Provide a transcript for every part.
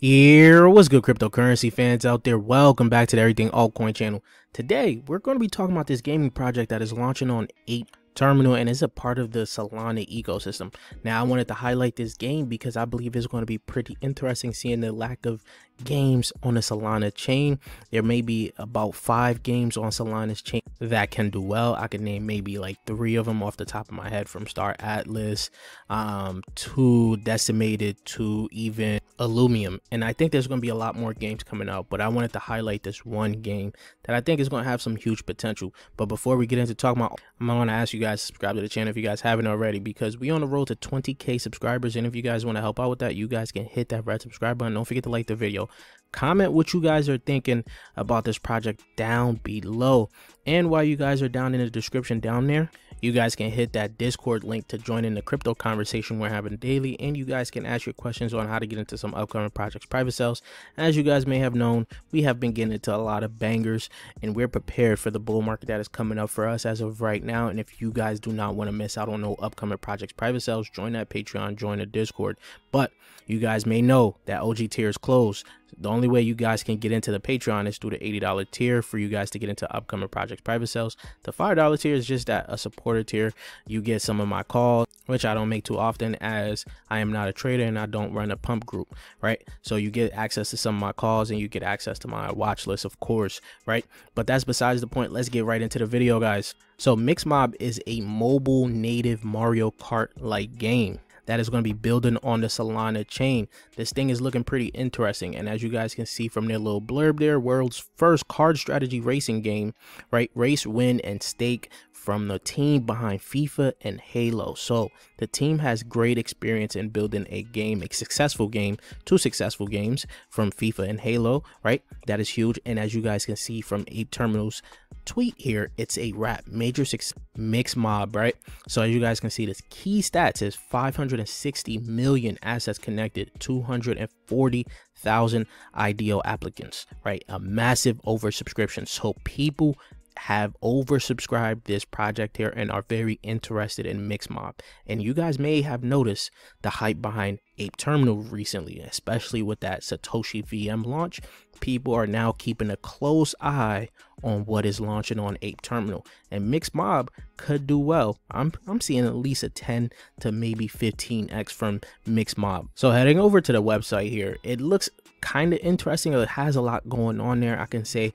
Here, what's good, cryptocurrency fans out there? Welcome back to the Everything Altcoin channel. Today, we're going to be talking about this gaming project that is launching on APE Terminal and is a part of the Solana ecosystem. Now, I wanted to highlight this game because I believe it's going to be pretty interesting seeing the lack of games on the Solana chain. There may be about 5 games on Solana's chain that can do well. I can name maybe like 3 of them off the top of my head, from Star Atlas to Decimated to even Illumium. And I think there's going to be a lot more games coming out, but I wanted to highlight this one game that I think is going to have some huge potential. But before we get into talking about, I'm going to ask you guys to subscribe to the channel if you guys haven't already, because we on the road to 20k subscribers. And if you guys want to help out with that, you guys can hit that red subscribe button. Don't forget to like the video. Comment what you guys are thinking about this project down below, and while you guys are down in the description down there, you guys can hit that Discord link to join in the crypto conversation we're having daily, and you guys can ask your questions on how to get into some upcoming projects private sales. As you guys may have known, we have been getting into a lot of bangers, and we're prepared for the bull market that is coming up for us as of right now. And if you guys do not want to miss out on no upcoming projects private sales, join that Patreon, join the Discord. But you guys may know that OG tier is closed. The only way you guys can get into the Patreon is through the $80 tier for you guys to get into upcoming projects private sales. The $5 tier is just that, a supporter tier. You get some of my calls, which I don't make too often as I am not a trader and I don't run a pump group, right? So you get access to some of my calls and you get access to my watch list, of course, right? But that's besides the point. Let's get right into the video, guys. So Mixmob is a mobile native Mario Kart like game that is going to be building on the Solana chain. This thing is looking pretty interesting, and as you guys can see from their little blurb there, world's first card strategy racing game, right? Race, win, and stake from the team behind FIFA and Halo. So the team has great experience in building a game, a successful game, 2 successful games from FIFA and Halo, right? That is huge. And as you guys can see from APE Terminal's tweet here, it's a wrap, major success, Mixmob, right? So as you guys can see, this key stats is 560 million assets connected, 240,000 ideal applicants, right? A massive oversubscription. So people have oversubscribed this project here and are very interested in Mixmob. And you guys may have noticed the hype behind APE Terminal recently, especially with that Satoshi VM launch. People are now keeping a close eye on what is launching on APE Terminal, and Mixmob could do well. I'm seeing at least a 10 to maybe 15x from Mixmob. So heading over to the website here, it looks kind of interesting. It has a lot going on there. I can say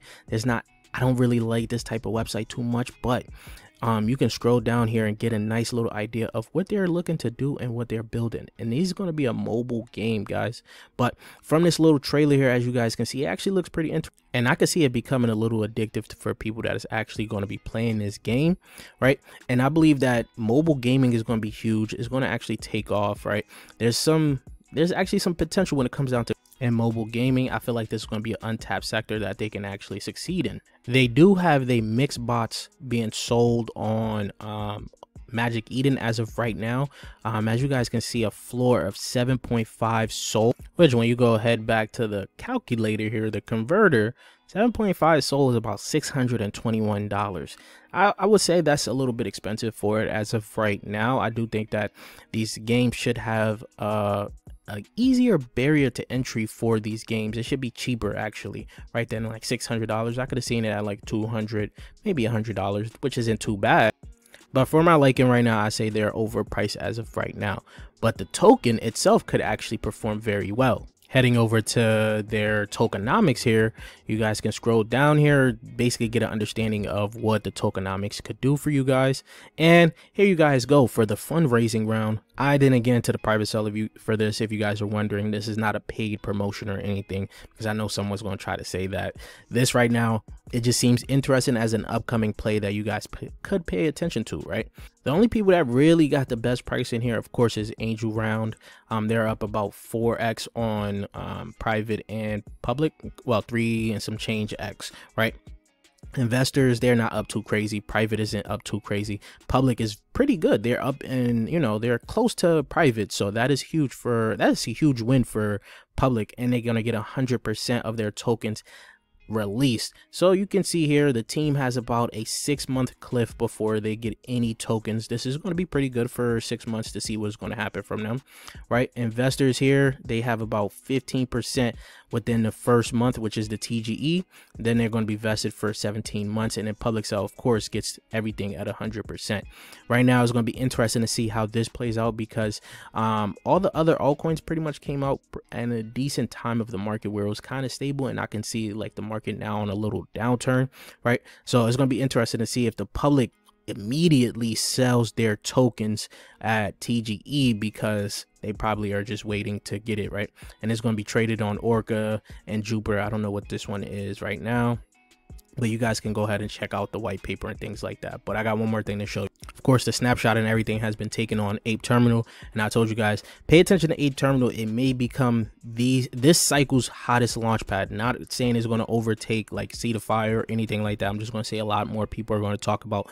I don't really like this type of website too much, but you can scroll down here and get a nice little idea of what they're looking to do and what they're building. And this is going to be a mobile game, guys. But from this little trailer here, as you guys can see, it actually looks pretty interesting. And I can see it becoming a little addictive for people that is actually going to be playing this game, right? And I believe that mobile gaming is going to be huge. It's going to actually take off, right? There's actually some potential when it comes down to mobile gaming. I feel like this is going to be an untapped sector that they can actually succeed in. They do have the mix bots being sold on Magic Eden as of right now. As you guys can see, a floor of 7.5 sold, which when you go ahead back to the calculator here, the converter, 7.5 sold is about $621. I would say that's a little bit expensive for it as of right now. I do think that these games should have an easier barrier to entry for these games. It should be cheaper actually, right? Than like $600. I could have seen it at like $200, maybe $100, which isn't too bad. But for my liking right now, I say they're overpriced as of right now. But the token itself could actually perform very well. Heading over to their tokenomics here, you guys can scroll down here, basically get an understanding of what the tokenomics could do for you guys. And here you guys go for the fundraising round. I didn't get into the private sale for this. If you guys are wondering, this is not a paid promotion or anything, because I know someone's going to try to say that. This right now, it just seems interesting as an upcoming play that you guys could pay attention to, right? The only people that really got the best price in here, of course, is Angel Round. They're up about 4x on private and public. Well, 3 and some change x, right? Investors, they're not up too crazy. Private isn't up too crazy. Public is pretty good. They're up, and they're close to private, so that is a huge win for public, and they're gonna get 100% of their tokens released. So you can see here the team has about a 6-month cliff before they get any tokens. This is going to be pretty good for 6 months to see what's going to happen from them, right? Investors here, they have about 15% within the first month, which is the TGE. Then they're going to be vested for 17 months, and then public sale, of course, gets everything at 100%. Right now it's going to be interesting to see how this plays out, because all the other altcoins pretty much came out in a decent time of the market where it was kind of stable, and I can see like the market now on a little downturn, right? So it's going to be interesting to see if the public immediately sells their tokens at TGE, because they probably are just waiting to get it, right? And it's going to be traded on Orca and Jupiter. I don't know what this one is right now, but you guys can go ahead and check out the white paper and things like that. But I got one more thing to show you. Of course, the snapshot and everything has been taken on APE Terminal, and I told you guys, pay attention to APE Terminal. It may become this cycle's hottest launch pad. Not saying it's going to overtake like Seed of Fire or anything like that. I'm just going to say a lot more people are going to talk about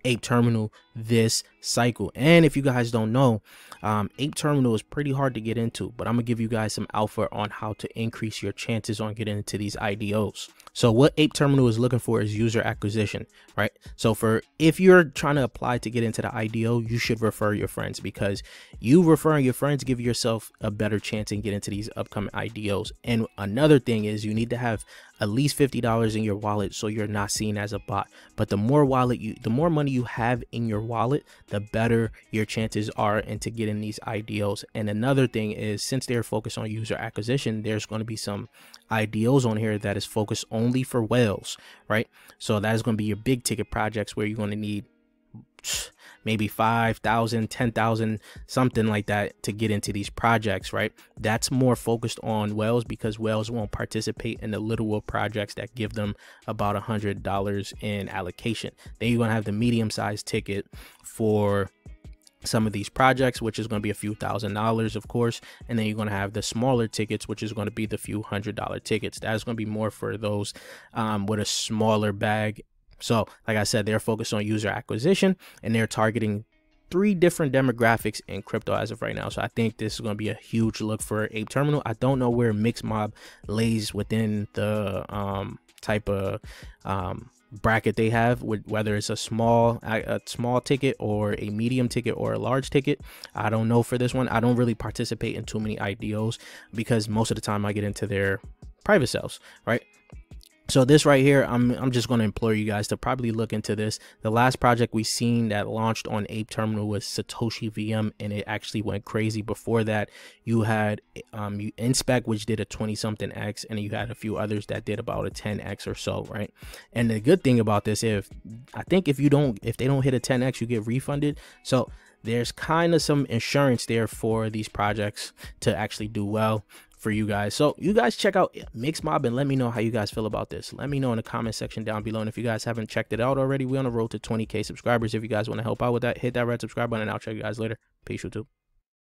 APE Terminal this cycle. And if you guys don't know, APE Terminal is pretty hard to get into, but I'm gonna give you guys some alpha on how to increase your chances on getting into these IDOs. So what APE Terminal is looking for is user acquisition, right? So if you're trying to apply to get into the IDO, you should refer your friends, because you referring your friends give yourself a better chance in getting into these upcoming IDOs. And another thing is you need to have at least $50 in your wallet so you're not seen as a bot. But the more money you have in your wallet, the better your chances are into getting these IDOs. And another thing is, since they're focused on user acquisition, there's going to be some IDOs on here that is focused only for whales, right? So that is going to be your big ticket projects where you're going to need maybe 5,000, 10,000, something like that to get into these projects, right? That's more focused on whales, because whales won't participate in the little projects that give them about $100 in allocation. Then you're going to have the medium-sized ticket for some of these projects, which is going to be a few $1,000s, of course. And then you're going to have the smaller tickets, which is going to be the few $100 tickets. That's going to be more for those with a smaller bag. So like I said, they're focused on user acquisition, and they're targeting 3 different demographics in crypto as of right now. So I think this is going to be a huge look for APE Terminal. I don't know where Mixmob lays within the type of bracket they have, whether it's a small ticket or a medium ticket or a large ticket. I don't know for this one. I don't really participate in too many IDOs, because most of the time I get into their private sales, right? So this right here, I'm just going to implore you guys to probably look into this. The last project we seen that launched on APE Terminal was Satoshi VM, and it actually went crazy. Before that, you had Inspec, which did a 20-something X, and you had a few others that did about a 10X or so, right? And the good thing about this, if they don't hit a 10X, you get refunded. So there's kind of some insurance there for these projects to actually do well for you guys. So you guys check out Mixmob and let me know how you guys feel about this. Let me know in the comment section down below. And if you guys haven't checked it out already, we're on the road to 20K subscribers. If you guys want to help out with that, hit that red subscribe button, and I'll check you guys later. Peace, YouTube.